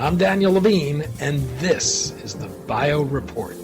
I'm Daniel Levine, and this is the Bio Report.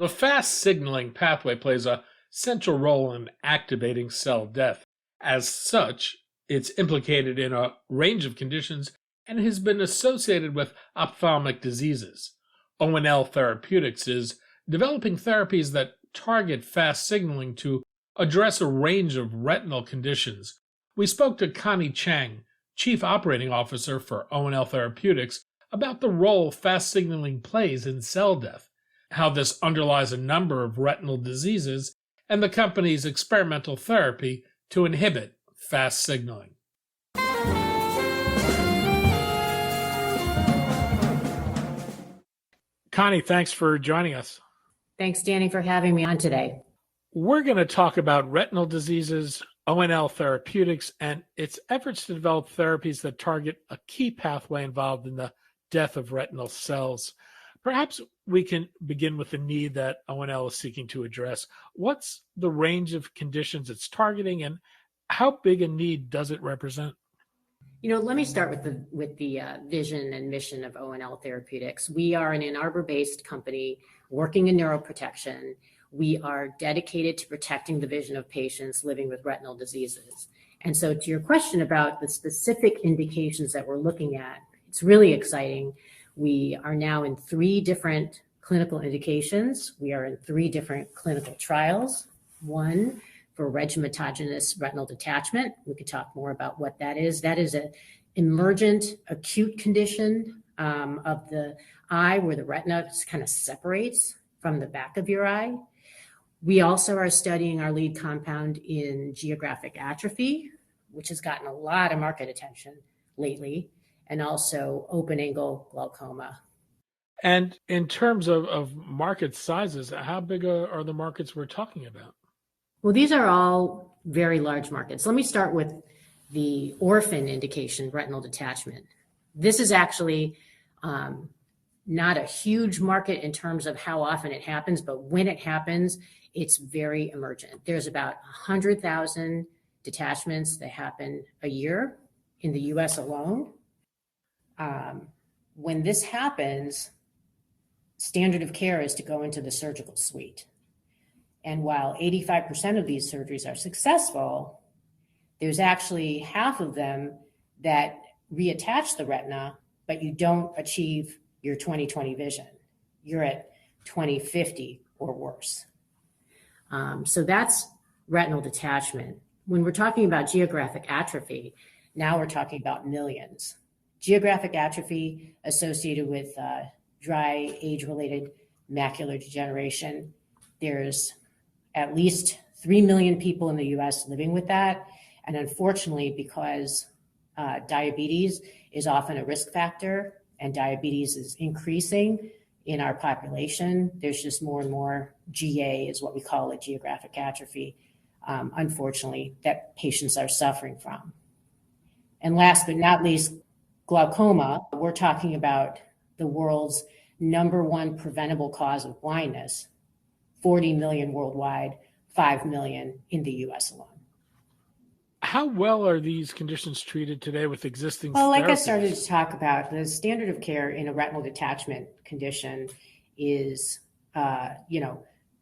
The Fas-signaling pathway plays a central role in activating cell death. As such, it's implicated in a range of conditions and has been associated with ophthalmic diseases. ONL Therapeutics is developing therapies that target Fas-signaling to address a range of retinal conditions. We spoke to Connie Chang, Chief Operating Officer for ONL Therapeutics, about the role Fas-signaling plays in cell death, how this underlies a number of retinal diseases, and the company's experimental therapy to inhibit Fas-signaling. Connie, thanks for joining us. Thanks, Danny, for having me on today. We're going to talk about retinal diseases, ONL Therapeutics, and its efforts to develop therapies that target a key pathway involved in the death of retinal cells. Perhaps we can begin with the need that ONL is seeking to address. What's the range of conditions it's targeting, and how big a need does it represent? Let me start with the vision and mission of ONL Therapeutics. We are an Ann Arbor-based company working in neuroprotection. We are dedicated to protecting the vision of patients living with retinal diseases. And so to your question about the specific indications that we're looking at, it's really exciting. We are now in 3 different clinical indications. We are in 3 different clinical trials. One for regimatogenous retinal detachment. We could talk more about what that is. That is an emergent acute condition of the eye where the retina kind of separates from the back of your eye. We also are studying our lead compound in geographic atrophy, which has gotten a lot of market attention lately, and also open-angle glaucoma. And in terms of market sizes, how big are the markets we're talking about? Well, these are all very large markets. Let me start with the orphan indication, retinal detachment. This is actually not a huge market in terms of how often it happens, but when it happens, it's very emergent. There's about 100,000 detachments that happen a year in the US alone. When this happens, standard of care is to go into the surgical suite. And while 85% of these surgeries are successful, there's actually half of them that reattach the retina, but you don't achieve your 20/20 vision. You're at 20/50 or worse. So that's retinal detachment. When we're talking about geographic atrophy, now we're talking about millions. Geographic atrophy associated with dry age-related macular degeneration. There's at least 3 million people in the US living with that. And unfortunately, because diabetes is often a risk factor and diabetes is increasing in our population, there's just more and more GA is what we call it, geographic atrophy, unfortunately, that patients are suffering from. And last but not least, glaucoma. We're talking about the world's #1 preventable cause of blindness, 40 million worldwide, 5 million in the US alone. How well are these conditions treated today with existing Well, like therapies? I started to talk about, the standard of care in a retinal detachment condition is,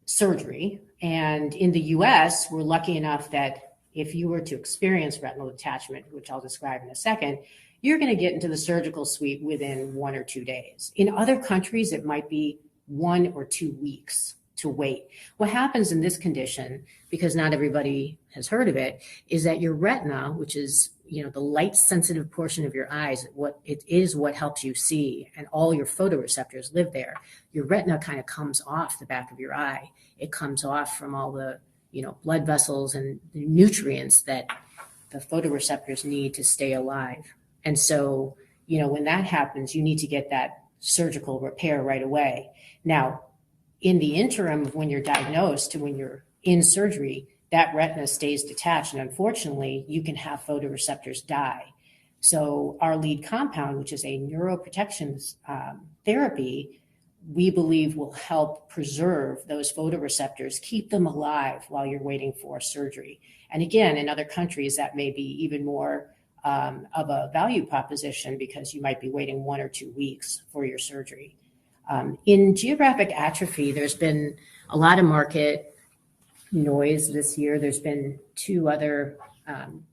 surgery. And in the US, we're lucky enough that if you were to experience retinal detachment, which I'll describe in a second, you're going to get into the surgical suite within 1 or 2 days. In other countries, it might be 1 or 2 weeks to wait. What happens in this condition, because not everybody has heard of it, is that your retina, which is the light sensitive portion of your eyes, what helps you see, and all your photoreceptors live there. Your retina kind of comes off the back of your eye. It comes off from all the blood vessels and the nutrients that the photoreceptors need to stay alive. And so, when that happens, you need to get that surgical repair right away. Now, in the interim of when you're diagnosed to when you're in surgery, that retina stays detached. And unfortunately, you can have photoreceptors die. So our lead compound, which is a neuroprotection therapy, we believe will help preserve those photoreceptors, keep them alive while you're waiting for surgery. And again, in other countries, that may be even more of a value proposition because you might be waiting 1 or 2 weeks for your surgery. In geographic atrophy, there's been a lot of market noise this year. There's been 2 other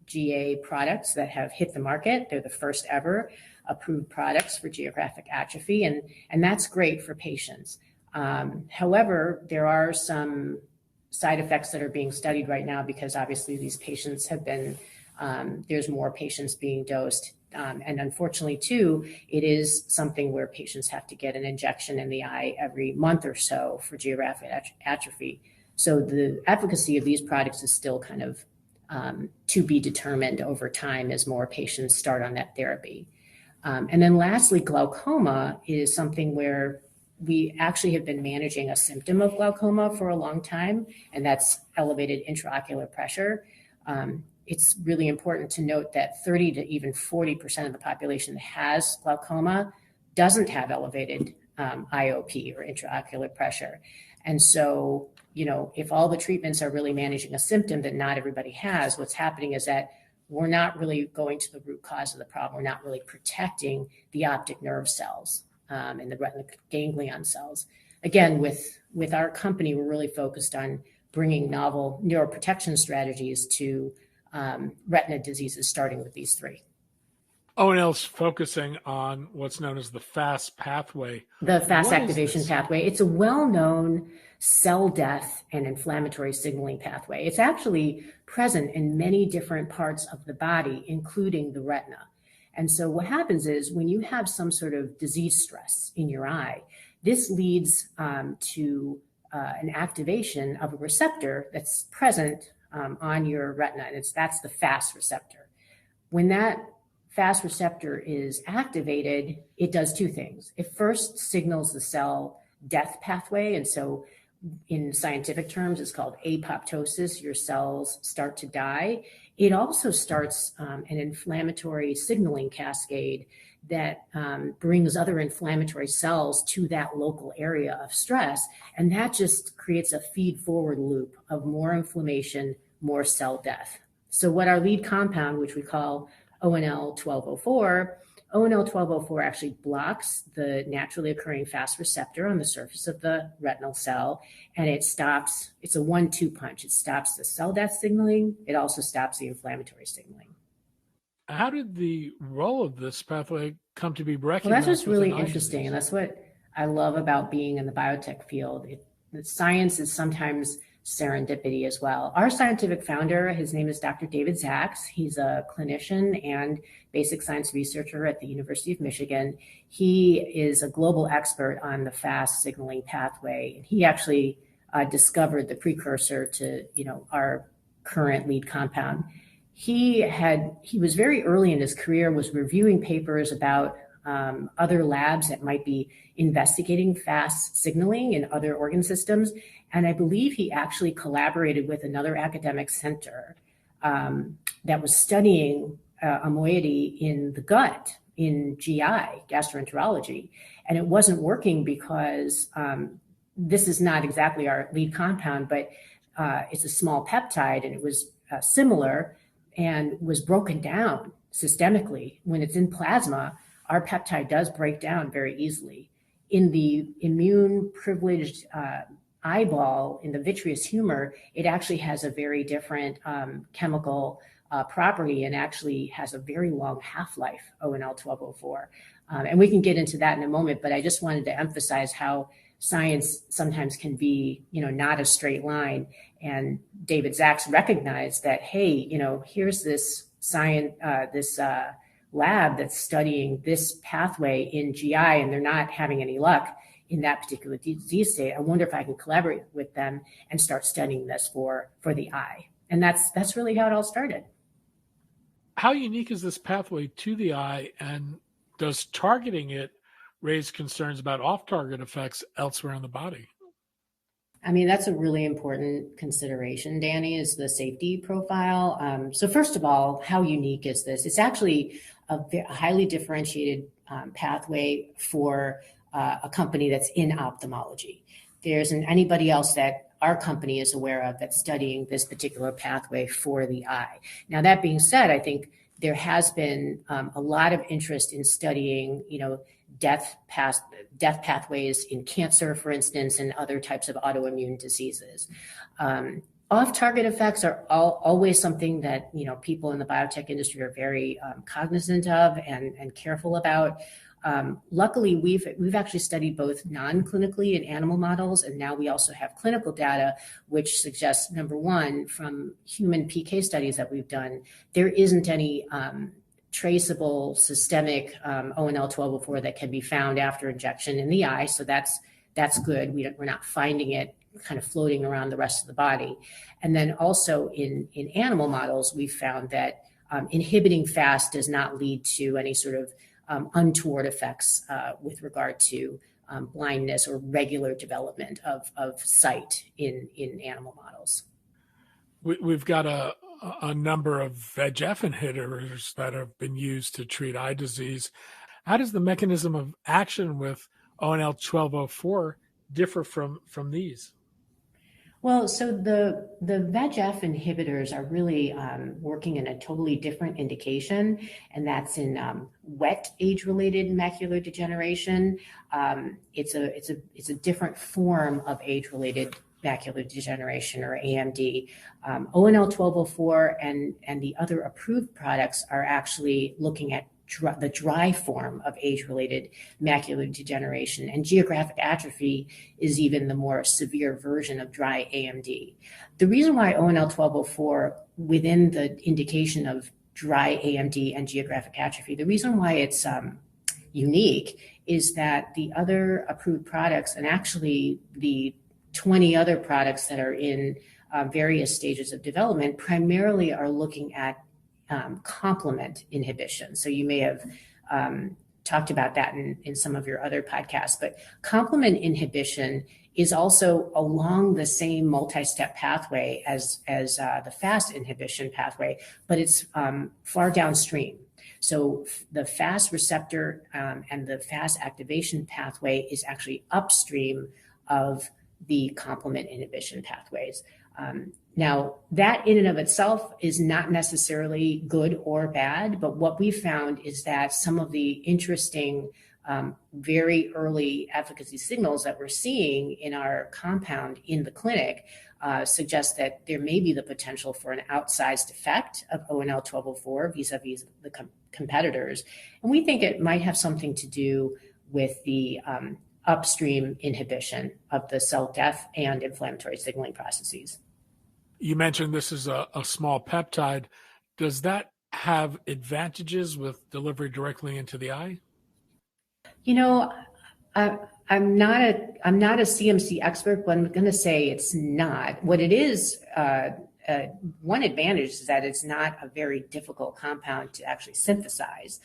GA products that have hit the market. They're the first ever approved products for geographic atrophy, and that's great for patients. However, there are some side effects that are being studied right now because obviously these patients have been, there's more patients being dosed. And unfortunately, too, it is something where patients have to get an injection in the eye every month or so for geographic atrophy. So the efficacy of these products is still kind of to be determined over time as more patients start on that therapy. And then lastly, glaucoma is something where we actually have been managing a symptom of glaucoma for a long time, and that's elevated intraocular pressure. It's really important to note that 30 to even 40% of the population that has glaucoma doesn't have elevated IOP or intraocular pressure. And so, you know, if all the treatments are really managing a symptom that not everybody has, what's happening is that we're not really going to the root cause of the problem. We're not really protecting the optic nerve cells and the retinal ganglion cells. Again, with our company, we're really focused on bringing novel neuroprotection strategies to retina diseases, starting with these 3. ONL's focusing on what's known as the Fas pathway. The Fas activation pathway. It's a well-known cell death and inflammatory signaling pathway. It's actually present in many different parts of the body, including the retina. And so what happens is when you have some sort of disease stress in your eye, this leads to an activation of a receptor that's present on your retina. And that's the Fas receptor. When that Fas receptor is activated, it does 2 things. It first signals the cell death pathway. And so in scientific terms, it's called apoptosis. Your cells start to die. It also starts an inflammatory signaling cascade that brings other inflammatory cells to that local area of stress. And that just creates a feed-forward loop of more inflammation, more cell death. So what our lead compound, which we call ONL 1204, ONL 1204 actually blocks the naturally occurring Fas receptor on the surface of the retinal cell, and it's a 1-2 punch. It stops the cell death signaling. It also stops the inflammatory signaling. How did the role of this pathway come to be recognized? Well, that's what's really interesting, and that's what I love about being in the biotech field. The science is sometimes serendipity as well. Our scientific founder, his name is Dr. David Zaks. He's a clinician and basic science researcher at the University of Michigan. He is a global expert on the Fas signaling pathway. And he actually discovered the precursor to, our current lead compound. He was very early in his career, was reviewing papers about other labs that might be investigating Fas signaling in other organ systems. And I believe he actually collaborated with another academic center that was studying a moiety in the gut, in GI, gastroenterology. And it wasn't working because this is not exactly our lead compound, but it's a small peptide, and it was similar and was broken down systemically. When it's in plasma, our peptide does break down very easily. In the immune privileged eyeball, in the vitreous humor, it actually has a very different chemical property and actually has a very long half-life, ONL 1204. And we can get into that in a moment, but I just wanted to emphasize how science sometimes can be, not a straight line. And David Zaks recognized that, hey, here's this science, this lab that's studying this pathway in GI, and they're not having any luck in that particular disease state. I wonder if I can collaborate with them and start studying this for the eye. And that's really how it all started. How unique is this pathway to the eye, and does targeting it raise concerns about off-target effects elsewhere in the body? I mean, that's a really important consideration, Danny, is the safety profile. So first of all, how unique is this? It's actually a highly differentiated pathway for a company that's in ophthalmology. There isn't anybody else that our company is aware of that's studying this particular pathway for the eye. Now, that being said, I think there has been a lot of interest in studying, death pathways in cancer, for instance, and other types of autoimmune diseases. Off-target effects are always something that people in the biotech industry are very cognizant of and careful about. Luckily, we've actually studied both non-clinically in animal models, and now we also have clinical data, which suggests, number one, from human PK studies that we've done, there isn't any traceable systemic ONL 1204 that can be found after injection in the eye. So that's good. We're not finding it kind of floating around the rest of the body. And then also in animal models, we found that inhibiting Fas does not lead to any sort of untoward effects with regard to blindness or regular development of sight in animal models. We've got a number of VEGF inhibitors that have been used to treat eye disease. How does the mechanism of action with ONL 1204 differ from these? Well, so the VEGF inhibitors are really working in a totally different indication, and that's in wet age-related macular degeneration. It's a different form of age-related macular degeneration, or AMD. ONL 1204 and the other approved products are actually looking at the dry form of age-related macular degeneration, and geographic atrophy is even the more severe version of dry AMD. The reason why ONL 1204 within the indication of dry AMD and geographic atrophy, the reason why it's unique is that the other approved products, and actually the 20 other products that are in various stages of development, primarily are looking at complement inhibition. So you may have talked about that in some of your other podcasts, but complement inhibition is also along the same multi-step pathway as the Fas inhibition pathway, but it's far downstream. So the Fas receptor and the Fas activation pathway is actually upstream of the complement inhibition pathways. Now, that in and of itself is not necessarily good or bad, but what we found is that some of the interesting, very early efficacy signals that we're seeing in our compound in the clinic suggest that there may be the potential for an outsized effect of ONL 1204 vis-a-vis the competitors. And we think it might have something to do with the upstream inhibition of the cell death and inflammatory signaling processes. You mentioned this is a small peptide. Does that have advantages with delivery directly into the eye? I'm not a CMC expert, but I'm going to say it's not. What it is, one advantage is that it's not a very difficult compound to actually synthesize.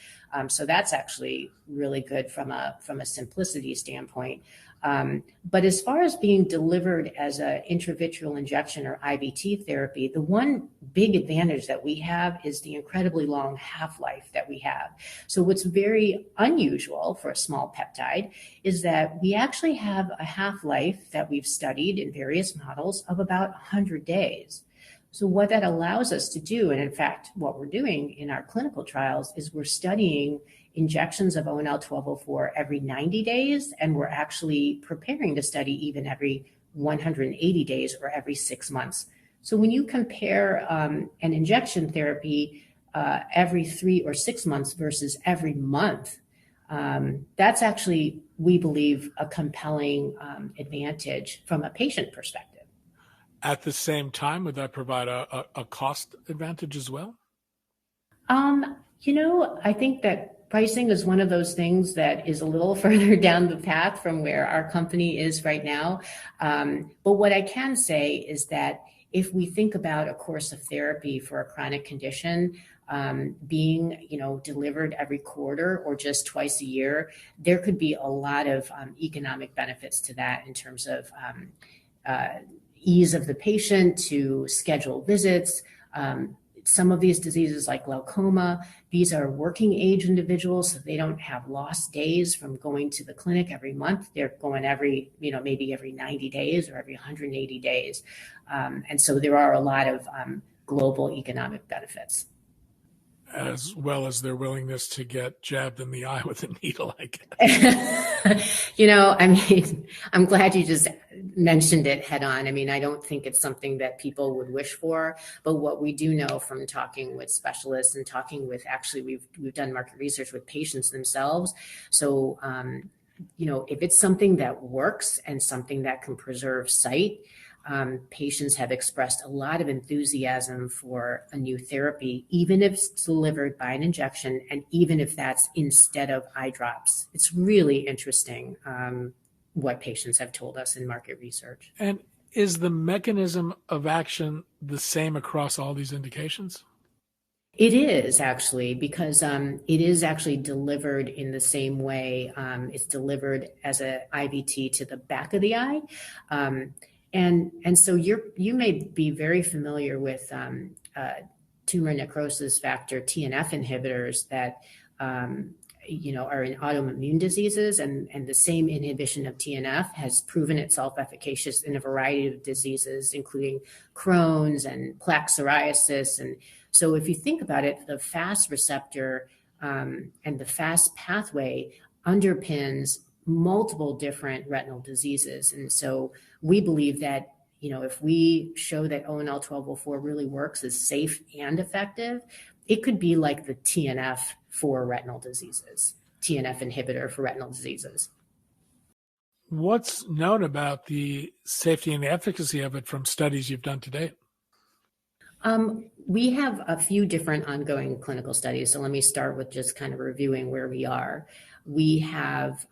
So that's actually really good from a simplicity standpoint. But as far as being delivered as an intravitreal injection or IVT therapy, the one big advantage that we have is the incredibly long half-life that we have. So what's very unusual for a small peptide is that we actually have a half-life that we've studied in various models of about 100 days. So what that allows us to do, and in fact, what we're doing in our clinical trials, is we're studying injections of ONL 1204 every 90 days, and we're actually preparing to study even every 180 days or every 6 months. So when you compare an injection therapy every 3 or 6 months versus every month, that's actually, we believe, a compelling advantage from a patient perspective. At the same time, would that provide a cost advantage as well? I think that pricing is one of those things that is a little further down the path from where our company is right now. But what I can say is that if we think about a course of therapy for a chronic condition, being, delivered every quarter or just twice a year, there could be a lot of economic benefits to that in terms of ease of the patient to schedule visits. Some of these diseases like glaucoma, these are working age individuals, so they don't have lost days from going to the clinic every month. They're going every, maybe every 90 days or every 180 days. And so there are a lot of global economic benefits. As well as their willingness to get jabbed in the eye with a needle, I guess. I'm glad you just mentioned it head on. I don't think it's something that people would wish for, but what we do know from talking with specialists and talking with, actually, we've done market research with patients themselves. So, if it's something that works and something that can preserve sight, patients have expressed a lot of enthusiasm for a new therapy, even if it's delivered by an injection and even if that's instead of eye drops. It's really interesting what patients have told us in market research. And is the mechanism of action the same across all these indications? It is actually, because it is actually delivered in the same way. It's delivered as an IVT to the back of the eye. And so you may be very familiar with tumor necrosis factor TNF inhibitors that are in autoimmune diseases, and the same inhibition of TNF has proven itself efficacious in a variety of diseases, including Crohn's and plaque psoriasis. And so if you think about it, the Fas receptor and the Fas pathway underpins multiple different retinal diseases. And so we believe that, if we show that ONL 1204 really works, is safe and effective, it could be like the TNF for retinal diseases, TNF inhibitor for retinal diseases. What's known about the safety and the efficacy of it from studies you've done to date? We have a few different ongoing clinical studies. So let me start with just kind of reviewing where we are. We have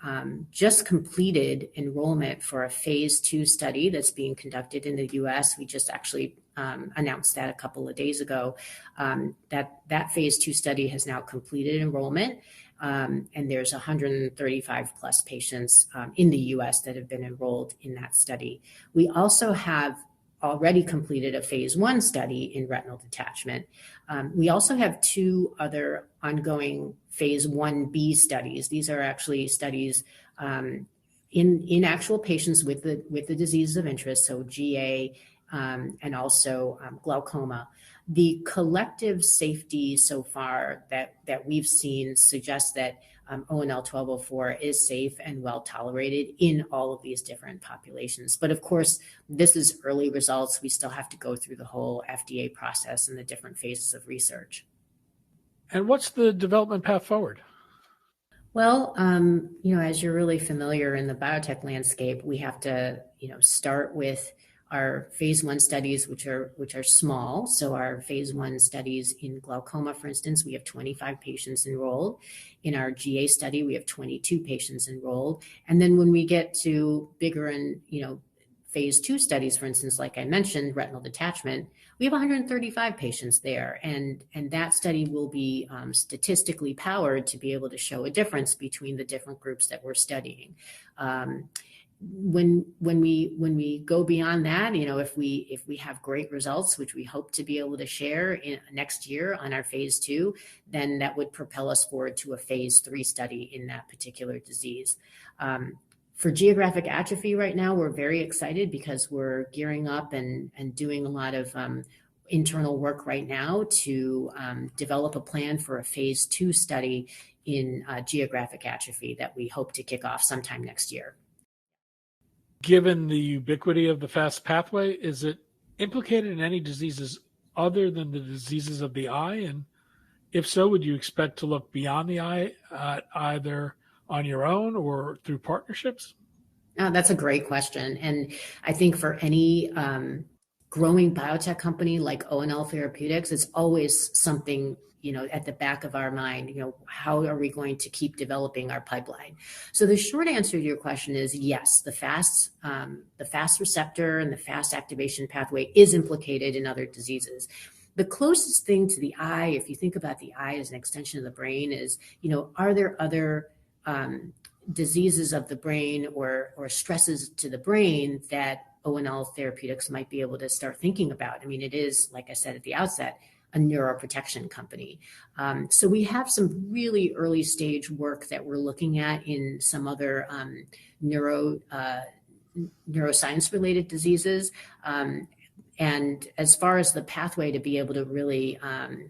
just completed enrollment for a phase 2 study that's being conducted in the US. We just actually announced that a couple of days ago. That phase 2 study has now completed enrollment. And there's 135 plus patients in the US that have been enrolled in that study. We also have already completed a phase 1 study in retinal detachment. We also have 2 other ongoing phase 1B studies. These are actually studies in actual patients with the diseases of interest, so GA and also glaucoma. The collective safety so far that we've seen suggests that ONL 1204 is safe and well tolerated in all of these different populations. But of course, this is early results. We still have to go through the whole FDA process and the different phases of research. And what's the development path forward? Well, as you're really familiar in the biotech landscape, we have to, start with our phase 1 studies, which are small. So our phase 1 studies in glaucoma, for instance, we have 25 patients enrolled. In our GA study, we have 22 patients enrolled. And then when we get to bigger and, phase 2 studies, for instance, like I mentioned, retinal detachment, we have 135 patients there. And that study will be statistically powered to be able to show a difference between the different groups that we're studying. When we go beyond that, if we have great results, which we hope to be able to share next year on our phase 2, then that would propel us forward to a phase 3 study in that particular disease. For geographic atrophy right now, we're very excited because we're gearing up and doing a lot of internal work right now to develop a plan for a phase 2 study in geographic atrophy that we hope to kick off sometime next year. Given the ubiquity of the Fas pathway, is it implicated in any diseases other than the diseases of the eye? And if so, would you expect to look beyond the eye, either on your own or through partnerships? That's a great question. And I think for any growing biotech company like ONL Therapeutics, it's always something, at the back of our mind, how are we going to keep developing our pipeline? So the short answer to your question is yes, the Fas receptor and the Fas activation pathway is implicated in other diseases. the closest thing to the eye, if you think about the eye as an extension of the brain, is, are there other diseases of the brain or stresses to the brain that ONL Therapeutics might be able to start thinking about? I mean, it is, like I said at the outset, a neuroprotection company. So we have some really early stage work that we're looking at in some other neuroscience related diseases. And as far as the pathway to be able to really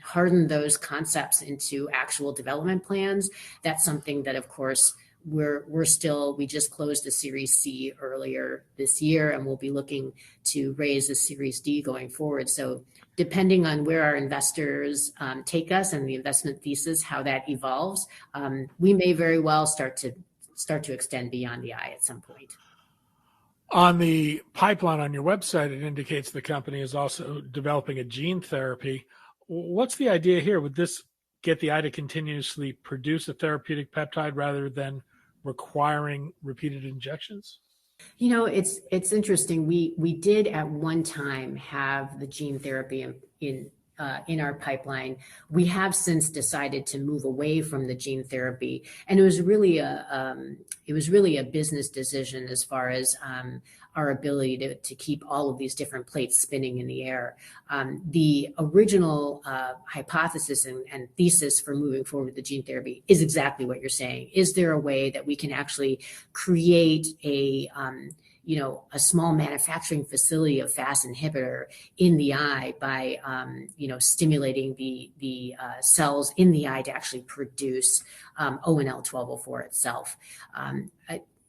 harden those concepts into actual development plans, that's something that, of course, we just closed a Series C earlier this year, and we'll be looking to raise a Series D going forward. So depending on where our investors take us and the investment thesis, how that evolves, we may very well start to extend beyond the eye at some point. On the pipeline on your website, it indicates the company is also developing a gene therapy. What's the idea here? Would this get the eye to continuously produce a therapeutic peptide rather than requiring repeated injections? It's interesting. We did at one time have the gene therapy in our pipeline. We have since decided to move away from the gene therapy, and it was really a business decision as far as our ability to keep all of these different plates spinning in the air. The original hypothesis and thesis for moving forward with the gene therapy is exactly what you're saying. Is there a way that we can actually create a small manufacturing facility of Fas inhibitor in the eye by, stimulating the cells in the eye to actually produce ONL 1204 itself?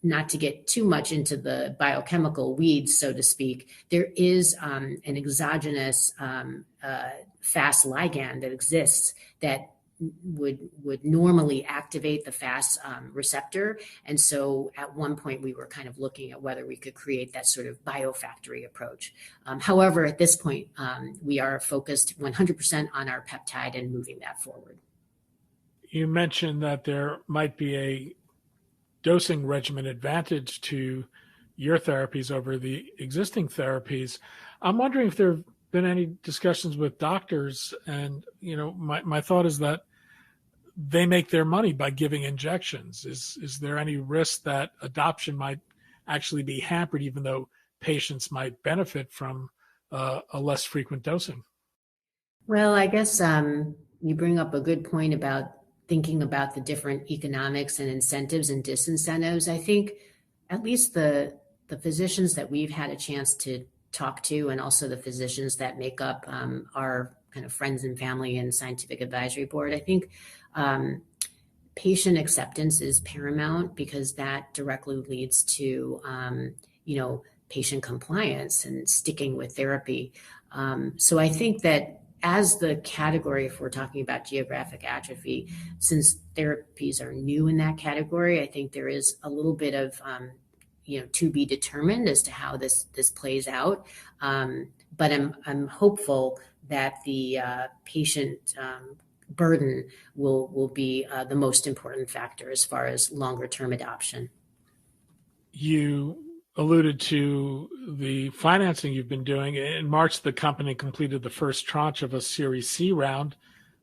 Not to get too much into the biochemical weeds, so to speak, there is an exogenous Fas ligand that exists that would normally activate the Fas receptor. And so at one point we were kind of looking at whether we could create that sort of biofactory approach. However, at this point, we are focused 100% on our peptide and moving that forward. You mentioned that there might be a dosing regimen advantage to your therapies over the existing therapies. I'm wondering if there have been any discussions with doctors, and my thought is that they make their money by giving injections. Is there any risk that adoption might actually be hampered, even though patients might benefit from a less frequent dosing? Well, I guess you bring up a good point about thinking about the different economics and incentives and disincentives. I think at least the physicians that we've had a chance to talk to, and also the physicians that make up our kind of friends and family and scientific advisory board, I think patient acceptance is paramount, because that directly leads to, patient compliance and sticking with therapy. So I think that as the category, if we're talking about geographic atrophy, since therapies are new in that category, I think there is a little bit of, to be determined as to how this plays out. But I'm hopeful that the patient burden will be the most important factor as far as longer term adoption. You alluded to the financing you've been doing. In March, the company completed the first tranche of a Series C round.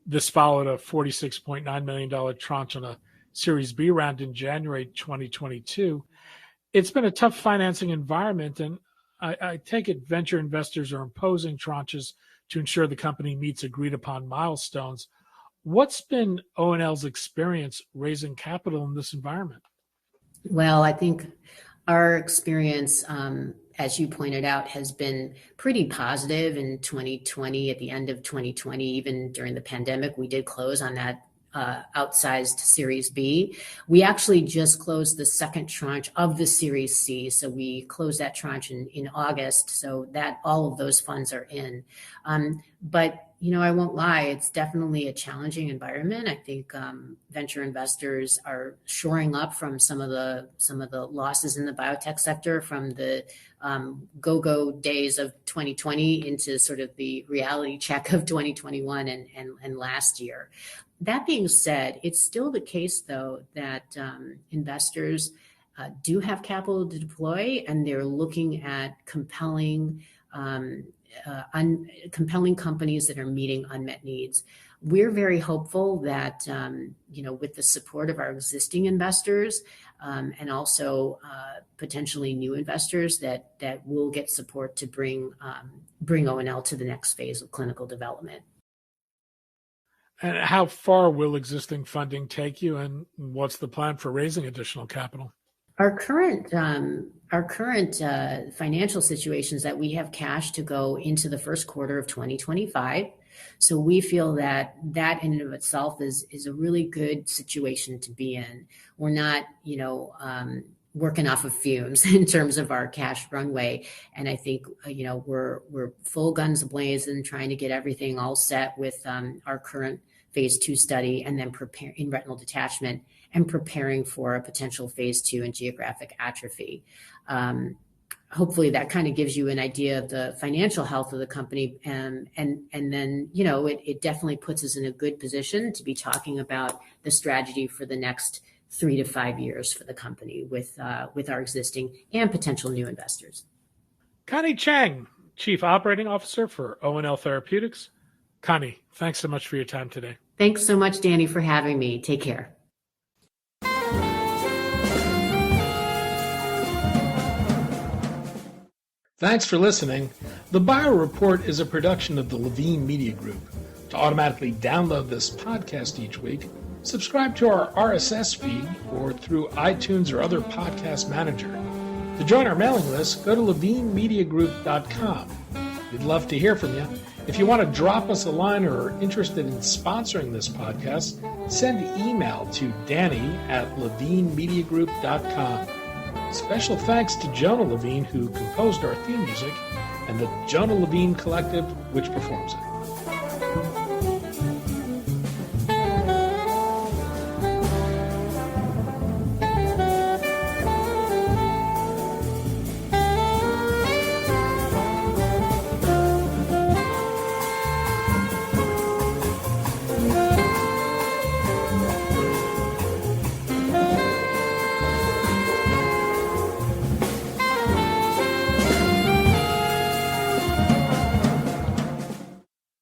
This followed a $46.9 million tranche on a Series B round in January 2022. It's been a tough financing environment, and I take it venture investors are imposing tranches to ensure the company meets agreed upon milestones. What's been ONL's experience raising capital in this environment? Well, I think our experience, as you pointed out, has been pretty positive in 2020. At the end of 2020, even during the pandemic, we did close on that outsized Series B. We actually just closed the second tranche of the Series C. So we closed that tranche in August. So that all of those funds are in. But I won't lie, it's definitely a challenging environment. I think venture investors are shoring up from some of the losses in the biotech sector from the go-go days of 2020 into sort of the reality check of 2021 and last year. That being said, it's still the case, though, that investors do have capital to deploy, and they're looking at compelling compelling companies that are meeting unmet needs. We're very hopeful that, with the support of our existing investors and also potentially new investors, that will get support to bring ONL to the next phase of clinical development. And how far will existing funding take you, and what's the plan for raising additional capital? Our current financial situation is that we have cash to go into the first quarter of 2025. So we feel that in and of itself is a really good situation to be in. We're not, working off of fumes in terms of our cash runway. And I think, we're full guns blazing, trying to get everything all set with our current phase 2 study, and then prepare in retinal detachment and preparing for a potential phase 2 in geographic atrophy. Hopefully that kind of gives you an idea of the financial health of the company. And then, it definitely puts us in a good position to be talking about the strategy for the next 3 to 5 years for the company with our existing and potential new investors. Connie Chang, Chief Operating Officer for ONL Therapeutics. Connie, thanks so much for your time today. Thanks so much, Danny, for having me. Take care. Thanks for listening. The Bio Report is a production of the Levine Media Group. To automatically download this podcast each week, subscribe to our RSS feed or through iTunes or other podcast manager. To join our mailing list, go to levinemediagroup.com. We'd love to hear from you. If you want to drop us a line or are interested in sponsoring this podcast, send email to danny@levinemediagroup.com. Special thanks to Jonah Levine, who composed our theme music, and the Jonah Levine Collective, which performs it.